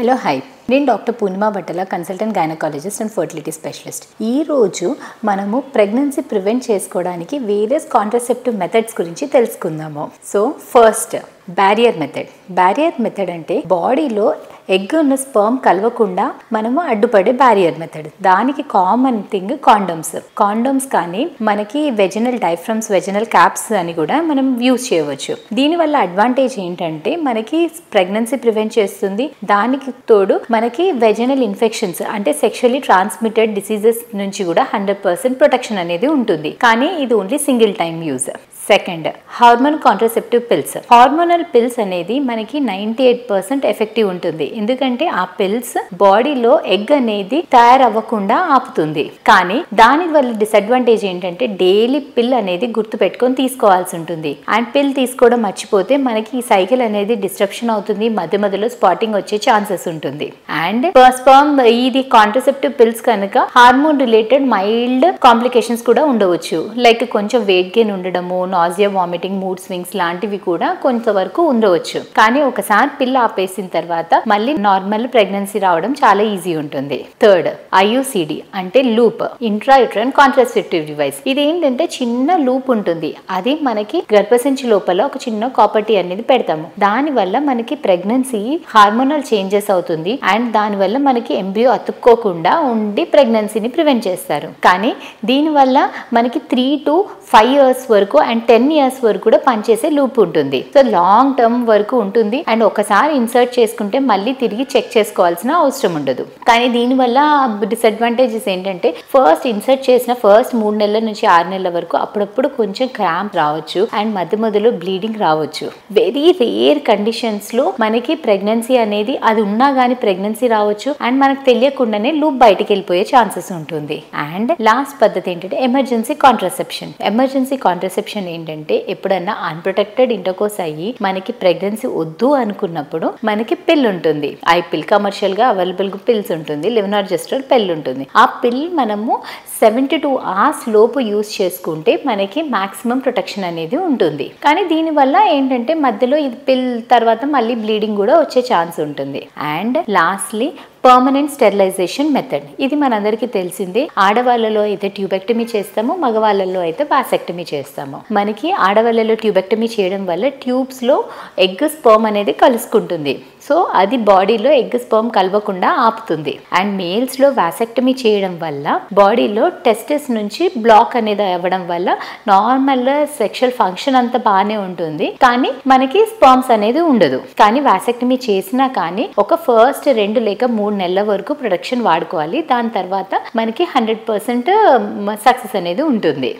Hello hi, నేను doctor పూర్ణిమ బట్టల, consultant gynaecologist and fertility specialist. ఈరోజు మనము ప్రెగ్నెన్సీ ప్రివెంట్ చేసుకోవడానికి వేరియస్ కాంట్రసెప్టివ్ మెథడ్స్ గురించి తెలుసుకుందాము. సో ఫస్ట్ బ్యారియర్ మెథడ్ అంటే బాడీలో ఎగ్ ఉన్న స్పర్మ్ కలవకుండా మనము అడ్డుపడే బ్యారియర్ మెథడ్. దానికి కామన్ థింగ్ కాండోమ్స్ కానీ మనకి వెజినల్ డైఫ్రమ్స్, వెజినల్ క్యాప్స్ అని కూడా మనం యూజ్ చేయవచ్చు. దీనివల్ల అడ్వాంటేజ్ ఏంటంటే మనకి ప్రెగ్నెన్సీ ప్రివెంట్ చేస్తుంది. దానికి తోడు మనకి వెజినల్ ఇన్ఫెక్షన్స్ అంటే సెక్షువల్లీ ట్రాన్స్మిటెడ్ డిసీజెస్ నుంచి కూడా 100% ప్రొటెక్షన్ అనేది ఉంటుంది. కానీ ఇది only single time use. Second, hormone contraceptive pills. Hormonal pills అనేది మనకి 98% ఎఫెక్టివ్ ఉంటుంది. ఎందుకంటే ఆ పిల్స్ బాడీలో ఎగ్ అనేది తయారవ్వకుండా ఆపుతుంది. కానీ దాని వల్ల డిసడ్వాంటేజ్ ఏంటంటే డైలీ పిల్ అనేది గుర్తు పెట్టుకొని తీసుకోవాల్సి ఉంటుంది. అండ్ పిల్ తీసుకోవడం మర్చిపోతే మనకి ఈ సైకిల్ అనేది డిస్ట్రప్షన్ అవుతుంది, మధ్యలో స్పాటింగ్ వచ్చే ఛాన్సెస్ ఉంటుంది. అండ్ స్పర్మ్ ఇది కాంట్రసెప్టివ్ పిల్స్ కనుక హార్మోన్ రిలేటెడ్ మైల్డ్ కాంప్లికేషన్స్ కూడా ఉండవచ్చు. లైక్ కొంచెం వెయిట్ గెయిన్ ఉండడము, నాజియా, వామిటింగ్, మూడ్ స్వింగ్స్ లాంటివి కూడా కొంతవరకు ఉండవచ్చు. కానీ ఒకసారి పిల్ల ఆపేసిన తర్వాత మళ్ళీ నార్మల్ ప్రెగ్నెన్సీ రావడం చాలా ఈజీ ఉంటుంది. థర్డ్, IUCD అంటే లూప్, ఇంట్రాయూటరైన్ కాంట్రసెప్టివ్ డివైస్. ఇది ఏంటంటే చిన్న లూప్ ఉంటుంది. అది మనకి గర్భసంచి లోపల ఒక చిన్న కాపర్టీ అనేది పెడతాము. దాని వల్ల మనకి ప్రెగ్నెన్సీ హార్మోనల్ చేంజెస్ అవుతుంది. అండ్ దాని వల్ల మనకి ఎంబ్రియో అతుక్కోకుండా ఉండి ప్రెగ్నెన్సీని ప్రివెంట్ చేస్తారు. కానీ దీనివల్ల మనకి 3 to 5 years వరకు అండ్ 10 years వరకు కూడా పనిచేసే లూప్ ఉంటుంది. సో లాంగ్ టర్మ్ వరకు ఉంటుంది. అండ్ ఒకసారి ఇన్సర్ట్ చేసుకుంటే మళ్ళీ తిరిగి చెక్ చేసుకోవాల్సిన అవసరం ఉండదు. కానీ దీనివల్ల డిసడ్వాంటేజెస్ ఏంటంటే ఫస్ట్ ఇన్సర్ట్ చేసిన ఫస్ట్ 3 నెలల నుంచి 6 నెలల వరకు అప్పుడప్పుడు కొంచెం క్రాంప్ రావచ్చు అండ్ మధ్యలో బ్లీడింగ్ రావచ్చు. వెరీ రేర్ కండిషన్స్ లో మనకి ప్రెగ్నెన్సీ అనేది అది ఉన్నా కానీ ప్రెగ్నెన్సీ రావచ్చు అండ్ మనకు తెలియకుండానే లూప్ బయటికి వెళ్ళిపోయే ఛాన్సెస్ ఉంటుంది. అండ్ లాస్ట్ పద్ధతి ఏంటంటే ఎమర్జెన్సీ కాంట్రసెప్షన్ ఏంటంటే ఎప్పుడన్నా అన్ప్రొటెక్టెడ్ ఇంటర్కోర్స్ అయ్యి మనకి ప్రెగ్నెన్సీ వద్దు అనుకున్నప్పుడు మనకి పిల్ ఉంటుంది. ఐ పిల్ కమర్షియల్ గా అవైలబుల్ పిల్స్ ఉంటుంది. లెవెనార్జెస్ట్రాల్ పిల్ ఉంటుంది. ఆ పిల్ మనము 72 hours లోపు యూజ్ చేసుకుంటే మనకి మాక్సిమం ప్రొటెక్షన్ అనేది ఉంటుంది. కానీ దీనివల్ల ఏంటంటే మధ్యలో ఇది పిల్ తర్వాత మళ్ళీ బ్లీడింగ్ కూడా వచ్చే ఛాన్స్ ఉంటుంది. And lastly permanent sterilization method. ఇది మనందరికీ తెలిసిందే. ఆడవాళ్ళలో అయితే ట్యూబెక్టమీ చేస్తాము, మగవాళ్ళలో అయితే వాసెక్టమీ చేస్తాము. మనకి ఆడవాళ్ళలో ట్యూబెక్టమీ చేయడం వల్ల ట్యూబ్స్ లో ఎగ్ స్పర్మ్ అనేది కలుసుకుంటుంది. సో అది బాడీలో ఎగ్ స్పర్మ్ కలవకుండా ఆపుతుంది. అండ్ మేల్స్ లో వాసెక్టమీ చేయడం వల్ల బాడీలో టెస్టిస్ నుంచి బ్లాక్ అనేది అవ్వడం వల్ల నార్మల్ సెక్షువల్ ఫంక్షన్ అంతా బాగానే ఉంటుంది. కానీ మనకి స్పర్మ్స్ అనేది ఉండదు. కానీ వాసెక్టమీ చేసినా కానీ ఒక ఫస్ట్ 2 లేక 3 నెలల వరకు ప్రొడక్షన్ వాడుకోవాలి. దాని తర్వాత మనకి 100% సక్సెస్ అనేది ఉంటుంది.